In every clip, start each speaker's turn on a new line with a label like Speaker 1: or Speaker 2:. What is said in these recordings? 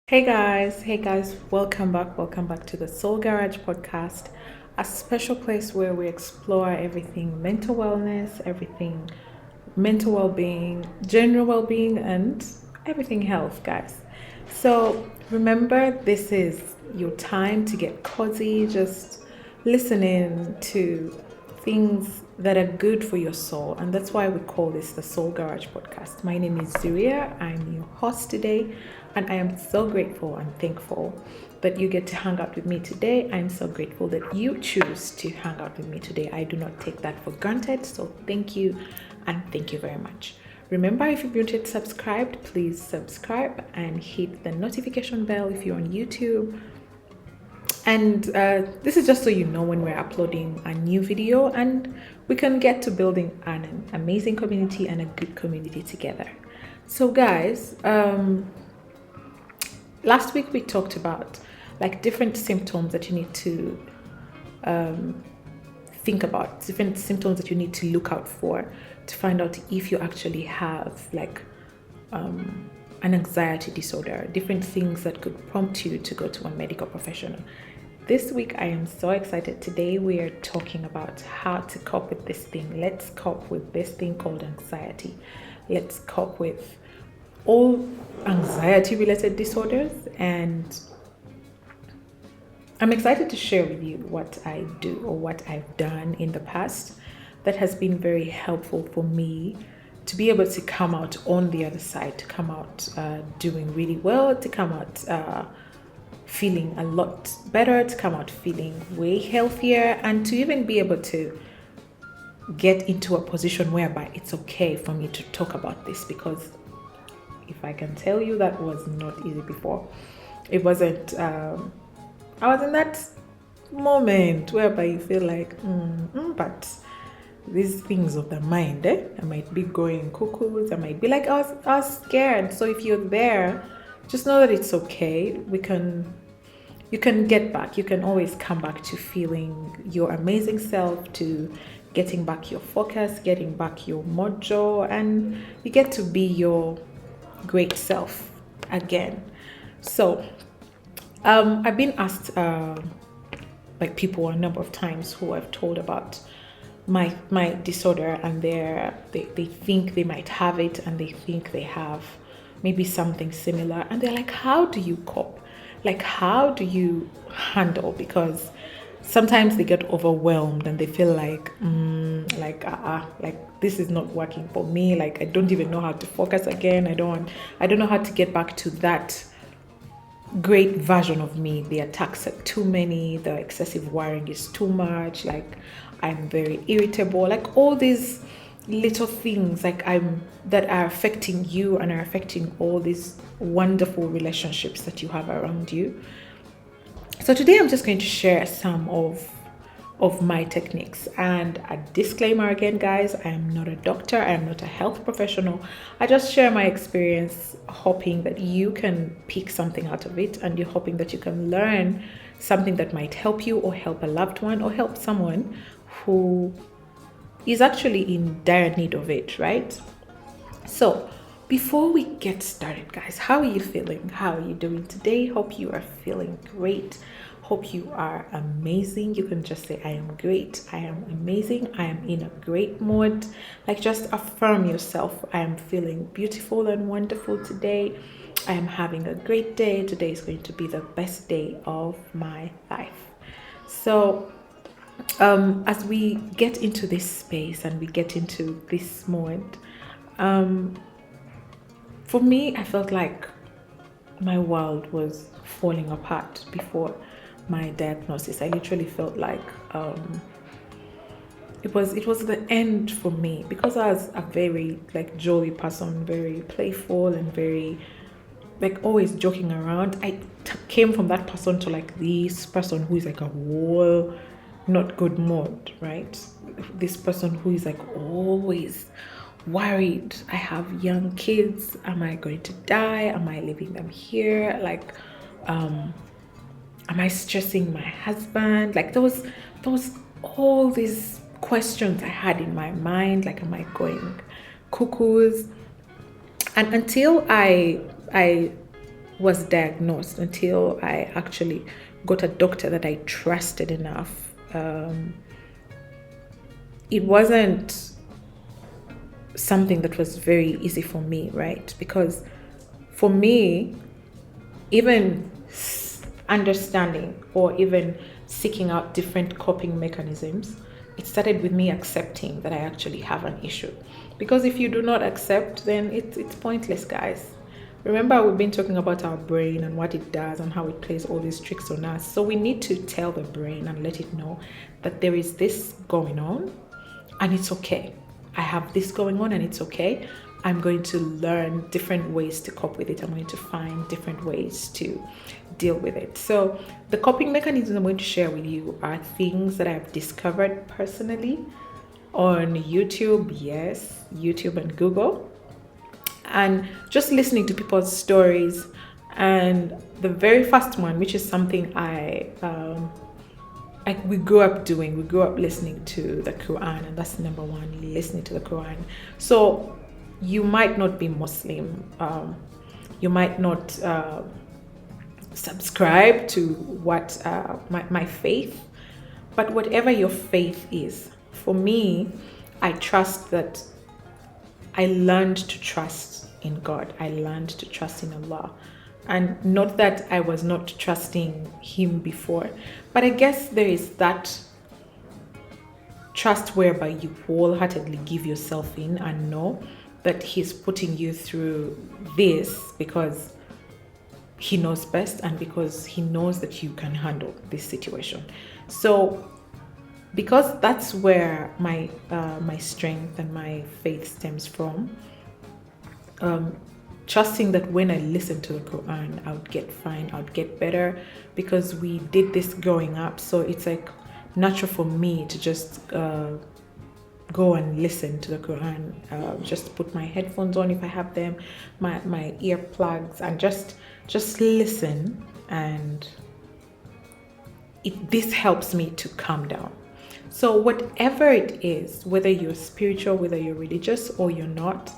Speaker 1: Hey guys, welcome back to the Soul Garage podcast, a special place where we explore everything mental wellness, everything mental well-being, general well-being, and everything health, guys. So remember, this is your time to get cozy, just listening to things that are good for your soul, and that's why we call this the Soul Garage podcast. My name is Zuria. I'm your host today, and I am so grateful and thankful that you get to hang out with me today. I'm so grateful that you choose to hang out with me today. I do not take that for granted, so thank you, and thank you very much. Remember, if you've not yet subscribed, please subscribe and hit the notification bell if you're on YouTube. And this is just so you know when we're uploading a new video, and we can get to building an amazing community and a good community together. So guys, last week we talked about like different symptoms that you need to think about, different symptoms that you need to look out for to find out if you actually have like an anxiety disorder, different things that could prompt you to go to a medical professional. This week I am so excited. Today we are talking about how to cope with this thing. Let's cope with this thing called anxiety. Let's cope with all anxiety related disorders, and I'm excited to share with you what I do or what I've done in the past that has been very helpful for me to be able to come out on the other side, to come out doing really well, to come out feeling a lot better, to come out feeling way healthier, and to even be able to get into a position whereby it's okay for me to talk about this, because if I can tell you, that was not easy before. It wasn't, I was in that moment whereby you feel like, but these things of the mind, I might be going cuckoos, I might be like, I was scared. So if you're there, just know that it's okay. You can get back. You can always come back to feeling your amazing self, to getting back your focus, getting back your mojo, and you get to be your great self again. So I've been asked like people a number of times who I've told about my disorder, and they think they might have it, and they think they have maybe something similar, and they're like, how do you cope? Like, how do you handle? Because sometimes they get overwhelmed and they feel like like this is not working for me. Like, I don't even know how to focus again. I don't know how to get back to that great version of me. The attacks are too many, the excessive worrying is too much, like I'm very irritable, like all these little things that are affecting you and are affecting all these wonderful relationships that you have around you. So today I'm just going to share some of my techniques, and a disclaimer again, guys, I am not a doctor, I am not a health professional. I just share my experience, hoping that you can pick something out of it, and you're hoping that you can learn something that might help you or help a loved one or help someone who is actually in dire need of it, right? So before we get started, guys, how are you feeling? How are you doing today? Hope you are feeling great. Hope you are amazing. You can just say, I am great, I am amazing, I am in a great mood. Like, just affirm yourself. I am feeling beautiful and wonderful today. I am having a great day. Today is going to be the best day of my life. So as we get into this space and we get into this moment, for me, I felt like my world was falling apart before my diagnosis. I literally felt like it was the end for me, because I was a very like jolly person, very playful and very like always joking around. I came from that person to like this person who is like a whole not good mood, right? This person who is like always worried. I have young kids. Am I going to die? Am I leaving them here? Like, am I stressing my husband? Like, there was all these questions I had in my mind. Like, am I going cuckoos? And until I was diagnosed, until I actually got a doctor that I trusted enough. It wasn't something that was very easy for me, right? Because for me, even understanding or even seeking out different coping mechanisms, it started with me accepting that I actually have an issue. Because if you do not accept, then it's pointless, guys. Remember, we've been talking about our brain and what it does and how it plays all these tricks on us. So we need to tell the brain and let it know that there is this going on and it's okay. I have this going on and it's okay. I'm going to learn different ways to cope with it. I'm going to find different ways to deal with it. So the coping mechanisms I'm going to share with you are things that I've discovered personally on YouTube, yes, YouTube and Google, and just listening to people's stories. And the very first one, which is something we grew up doing, we grew up listening to the Quran, and that's number one, listening to the Quran. So you might not be Muslim, you might not subscribe to what my faith, but whatever your faith is, for me, I trust that I learned to trust in God. I learned to trust in Allah. And not that I was not trusting Him before, but I guess there is that trust whereby you wholeheartedly give yourself in and know that He's putting you through this because He knows best and because He knows that you can handle this situation. So because that's where my strength and my faith stems from, trusting that when I listen to the Quran, I would get fine, I would get better, because we did this growing up. So it's like natural for me to just go and listen to the Quran, just put my headphones on if I have them, my earplugs, and just listen. And this helps me to calm down. So whatever it is, whether you're spiritual, whether you're religious or you're not,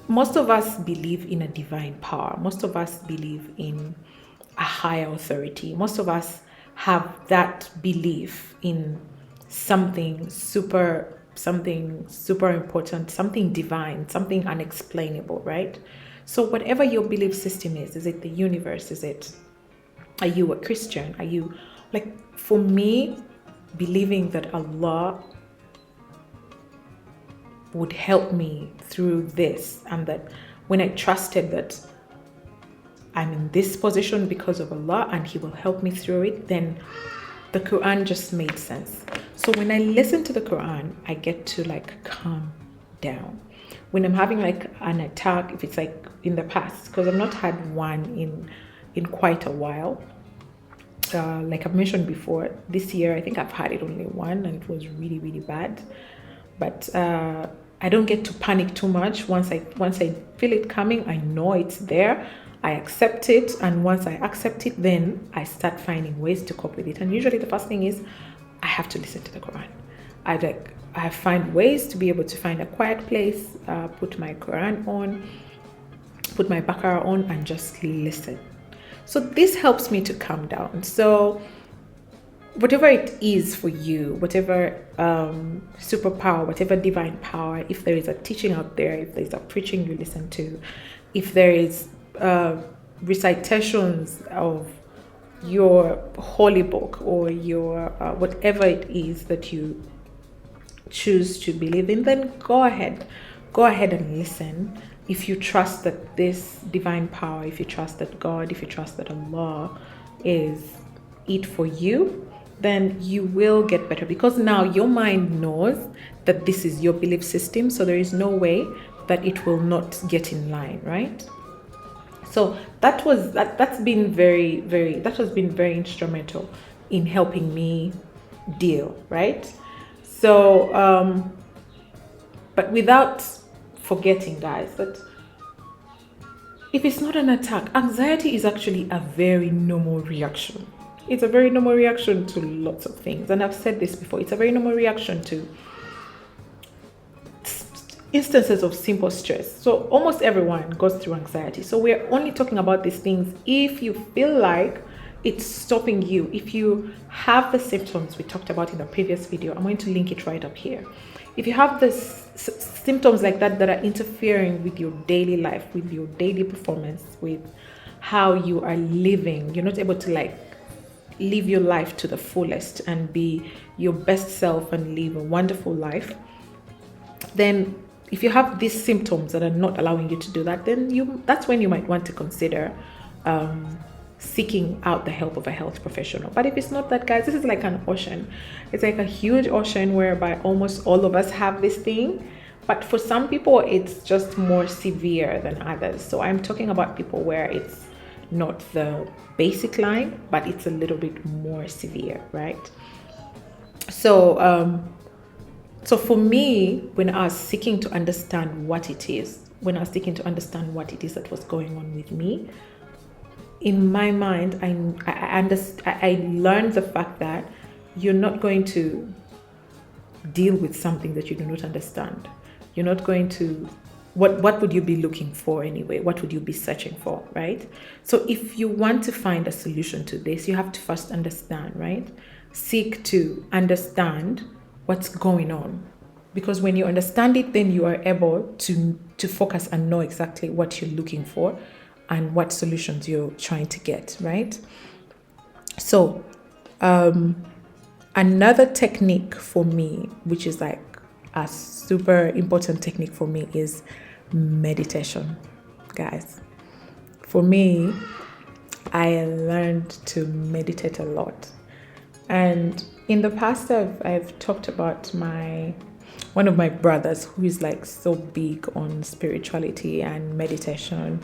Speaker 1: most of us believe in a divine power. Most of us believe in a higher authority. Most of us have that belief in something super important, something divine, something unexplainable, right? So whatever your belief system is it the universe? Are you a Christian? Are you, like, for me, believing that Allah would help me through this, and that when I trusted that I'm in this position because of Allah and He will help me through it, then the Quran just made sense. So when I listen to the Quran, I get to calm down. When I'm having an attack, if it's in the past, because I've not had one in quite a while, like I've mentioned before, this year I think I've had it only one, and it was really, really bad. But I don't get to panic too much. Once I feel it coming, I know it's there. I accept it, and once I accept it, then I start finding ways to cope with it. And usually the first thing is I have to listen to the Quran. I find ways to be able to find a quiet place, put my Quran on, put my Baqarah on, and just listen. So this helps me to calm down. So whatever it is for you, whatever superpower, whatever divine power, if there is a teaching out there, if there's a preaching you listen to, if there is recitations of your holy book or your whatever it is that you choose to believe in, then go ahead and listen. If you trust that this divine power, if you trust that God, if you trust that Allah is it for you, then you will get better, because now your mind knows that this is your belief system, so there is no way that it will not get in line, right? So that's been very, very, that has been very instrumental in helping me deal, right? So but without forgetting, guys, that if it's not an attack, anxiety is actually a very normal reaction. It's a very normal reaction to lots of things. And I've said this before, it's a very normal reaction to instances of simple stress. So almost everyone goes through anxiety. So we're only talking about these things if you feel like it's stopping you. If you have the symptoms we talked about in the previous video, I'm going to link it right up here. If you have the symptoms like that that are interfering with your daily life, with your daily performance, with how you are living, you're not able to like live your life to the fullest and be your best self and live a wonderful life, then if you have these symptoms that are not allowing you to do that, then that's when you might want to consider seeking out the help of a health professional. But if it's not that, guys, this is like an ocean. It's like a huge ocean whereby almost all of us have this thing, but for some people it's just more severe than others. So I'm talking about people where it's not the basic line, but it's a little bit more severe, right? So so for me, when I was seeking to understand what it is, that was going on with me, in my mind, I learned the fact that you're not going to deal with something that you do not understand. You're not going to, what would you be looking for anyway? What would you be searching for, right? So if you want to find a solution to this, you have to first understand, right? Seek to understand what's going on. Because when you understand it, then you are able to focus and know exactly what you're looking for and what solutions you're trying to get, right? So another technique for me, which is like a super important technique for me, is meditation, guys. For me, I learned to meditate a lot. And in the past, I've talked about one of my brothers who is like so big on spirituality and meditation.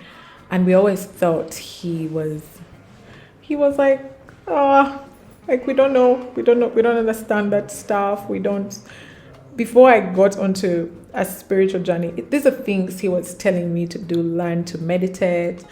Speaker 1: And we always thought he was like, like we don't understand that stuff. Before I got onto a spiritual journey, these are things he was telling me to do, learn to meditate.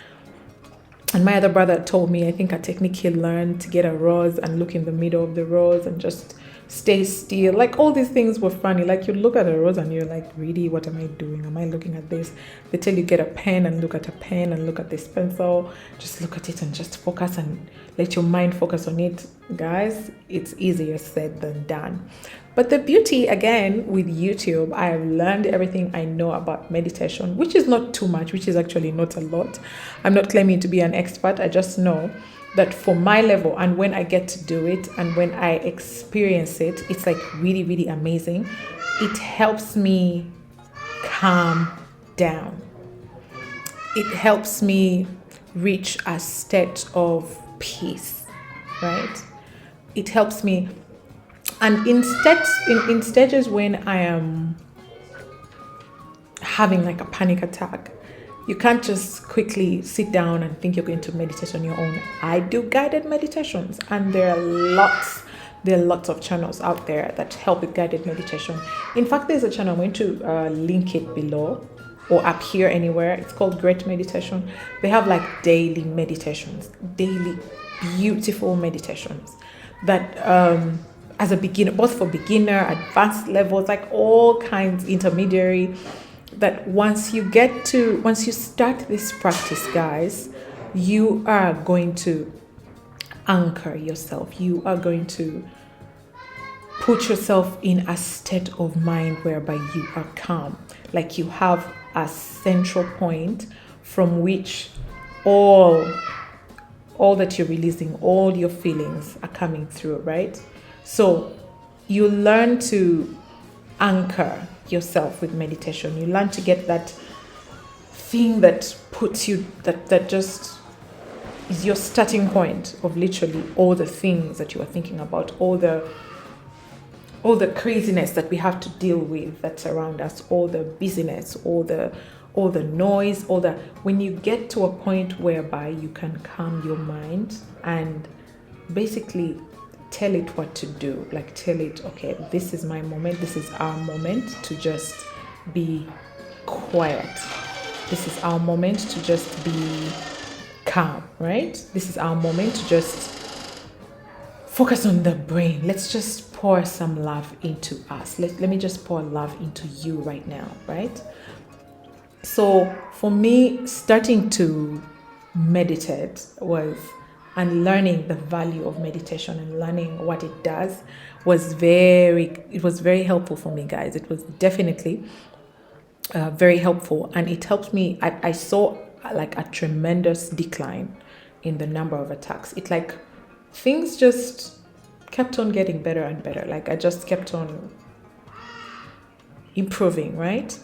Speaker 1: And my other brother told me, I think a technique he learned to get a rose and look in the middle of the rose and just stay still. Like all these things were funny. Like you look at a rose and you're like, really, what am I doing? Am I looking at this? They tell you get a pen and look at a pen and look at this pencil. Just look at it and just focus and let your mind focus on it. Guys, it's easier said than done. But the beauty, again, with YouTube, I have learned everything I know about meditation, which is not too much, which is actually not a lot. I'm not claiming to be an expert. I just know that for my level and when I get to do it and when I experience it, it's like really, really amazing. It helps me calm down. It helps me reach a state of peace, right? It helps me. And in stages when I am having like a panic attack, you can't just quickly sit down and think you're going to meditate on your own. I do guided meditations, and there are lots of channels out there that help with guided meditation. In fact, there's a channel, I'm going to link it below or up here anywhere. It's called Great Meditation. They have like daily meditations, daily beautiful meditations that as a beginner, both for beginner, advanced levels, like all kinds, intermediary, that once you start this practice, guys, you are going to anchor yourself. You are going to put yourself in a state of mind whereby you are calm. Like you have a central point from which all that you're releasing, all your feelings are coming through, right? So you learn to anchor yourself with meditation. You learn to get that thing that puts you, that just is your starting point of literally all the things that you are thinking about, all the craziness that we have to deal with that's around us, all the busyness, all the noise, when you get to a point whereby you can calm your mind and basically tell it what to do, like tell it, okay, this is my moment, this is our moment to just be quiet, this is our moment to just be calm, right? This is our moment to just focus on the brain. Let's just pour some love into us. Let me just pour love into you right now, right? So for me, starting to meditate and learning the value of meditation and learning what it does was very helpful for me, guys. It was definitely very helpful, and it helped me. I saw like a tremendous decline in the number of attacks. It like things just kept on getting better and better. Like I just kept on improving, right?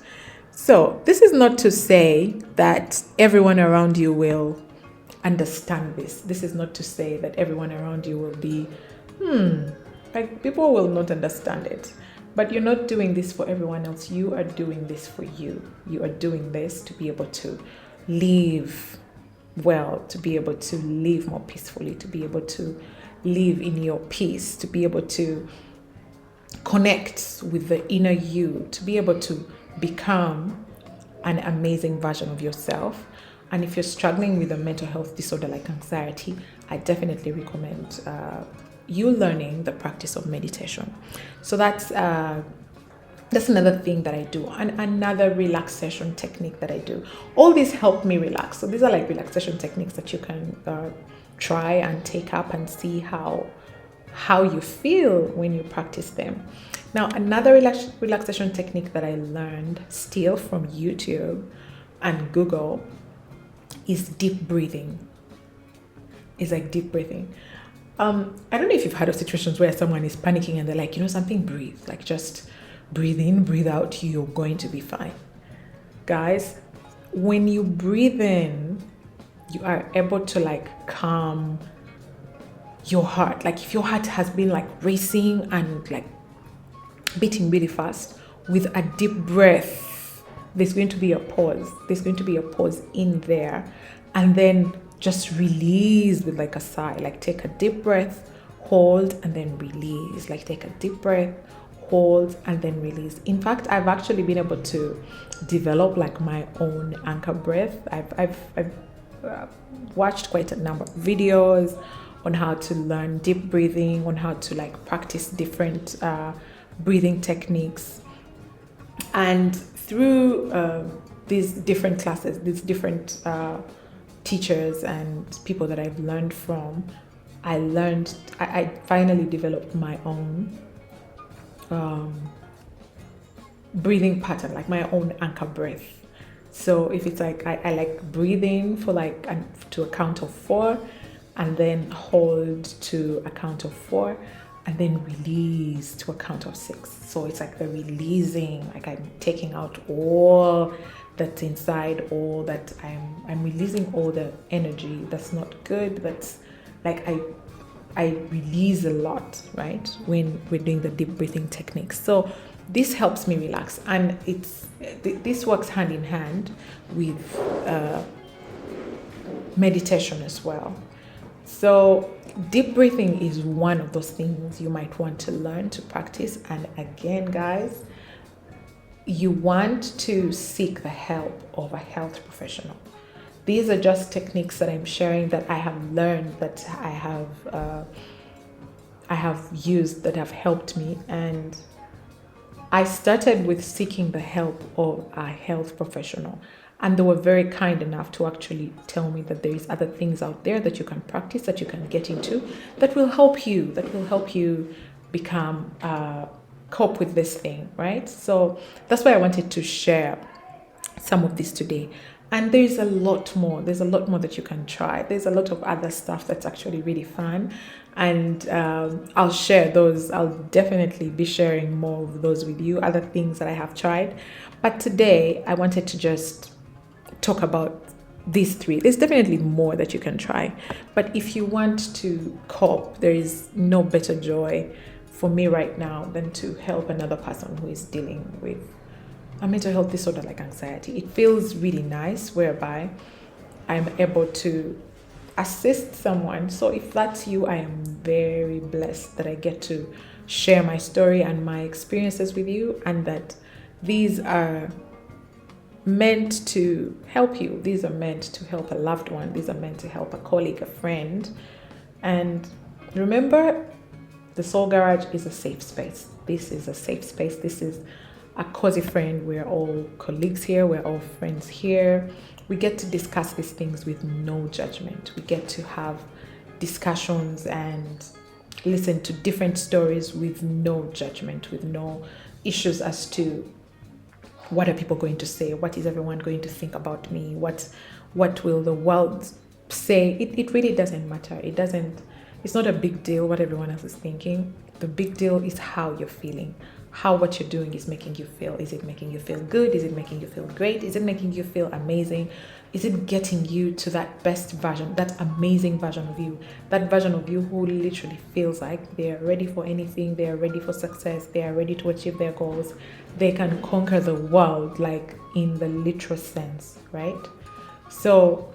Speaker 1: So this is not to say that everyone around you will understand this. This is not to say that everyone around you will be, like people will not understand it. But you're not doing this for everyone else. You are doing this for you. You are doing this to be able to live well, to be able to live more peacefully, to be able to live in your peace, to be able to connect with the inner you, to be able to become an amazing version of yourself. And if you're struggling with a mental health disorder like anxiety, I definitely recommend you learning the practice of meditation. So that's another thing that I do, and another relaxation technique that I do. All these help me relax. So these are like relaxation techniques that you can try and take up and see how you feel when you practice them. Now, another relaxation technique that I learned still from YouTube and Google is deep breathing. It's like deep breathing. I don't know if you've had of situations where someone is panicking and they're like, something, breathe. Like just breathe in, breathe out, you're going to be fine. Guys, when you breathe in, you are able to like calm your heart. Like if your heart has been like racing and like beating really fast, with a deep breath, there's going to be a pause. There's going to be a pause in there, and then just release with like a sigh. Like take a deep breath, hold, and then release. Like take a deep breath, hold, and then release. In fact, I've actually been able to develop like my own anchor breath. I've watched quite a number of videos on how to learn deep breathing, on how to like practice different breathing techniques. And through these different classes, these different teachers and people that I've learned from, I finally developed my own breathing pattern, like my own anchor breath. So if it's like, I like breathing for like to a count of 4, and then hold to a count of 4, and then release to a count of 6. So it's like the releasing, like I'm taking out all that's inside, all that I'm releasing all the energy that's not good. That's like I release a lot, right? When we're doing the deep breathing techniques. So this helps me relax, and this works hand in hand with meditation as well. So deep breathing is one of those things you might want to learn to practice. And again, guys, you want to seek the help of a health professional. These are just techniques that I'm sharing that I have learned, that I have used, that have helped me. And I started with seeking the help of a health professional. And they were very kind enough to actually tell me that there is other things out there that you can practice, that you can get into, that will help you become, cope with this thing, right? So that's why I wanted to share some of this today. And there's a lot more. There's a lot more that you can try. There's a lot of other stuff that's actually really fun. And I'll share those. I'll definitely be sharing more of those with you, other things that I have tried. But today, I wanted to just talk about these 3. There's definitely more that you can try. But if you want to cope, there is no better joy for me right now than to help another person who is dealing with a mental health disorder like anxiety. It feels really nice whereby I'm able to assist someone. So if that's you, I am very blessed that I get to share my story and my experiences with you, and that these are meant to help you. These are meant to help a loved one. These are meant to help a colleague, a friend. And remember, The Soul Garage is a safe space. This is a safe space. This is a cozy friend. We're all colleagues here. We're all friends here. We get to discuss these things with no judgment. We get to have discussions and listen to different stories with no judgment, with no issues as to what are people going to say, what is everyone going to think about me, what will the world say. It really doesn't matter. It's not a big deal what everyone else is thinking. The big deal is how you're feeling, how what you're doing is making you feel. Is it making you feel good? Is it making you feel great? Is it making you feel amazing? Is it getting you to that best version, that amazing version of you, that version of you who literally feels like they are ready for anything, they are ready for success, they are ready to achieve their goals, they can conquer the world, like in the literal sense, right? So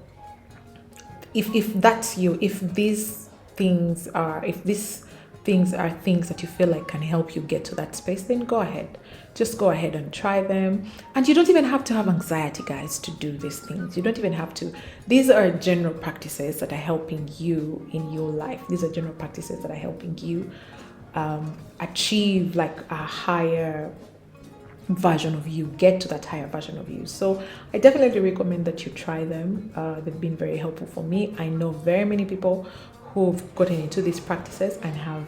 Speaker 1: if that's you, if these things are things that you feel like can help you get to that space, then go ahead. Just go ahead and try them. And you don't even have to have anxiety, guys, to do these things. You don't even have to. These are general practices that are helping you in your life. These are general practices that are helping you achieve like a higher version of you, get to that higher version of you. So I definitely recommend that you try them. They've been very helpful for me. I know very many people who've gotten into these practices and have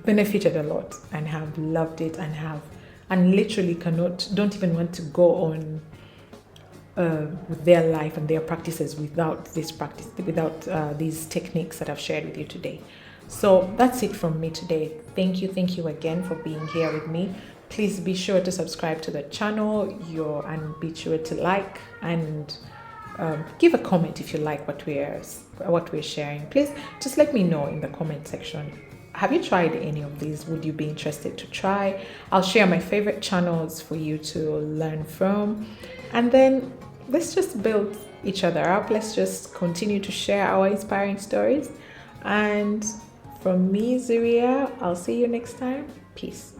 Speaker 1: benefited a lot and have loved it and literally don't even want to go on with their life and their practices without these techniques that I've shared with you today. So that's it from me today. Thank you again for being here with me. Please be sure to subscribe to the channel and be sure to like and give a comment if you like what we're sharing. Please just let me know in the comment section. Have you tried any of these? Would you be interested to try? I'll share my favorite channels for you to learn from. And then let's just build each other up. Let's just continue to share our inspiring stories. And from me, Zuria, I'll see you next time. Peace.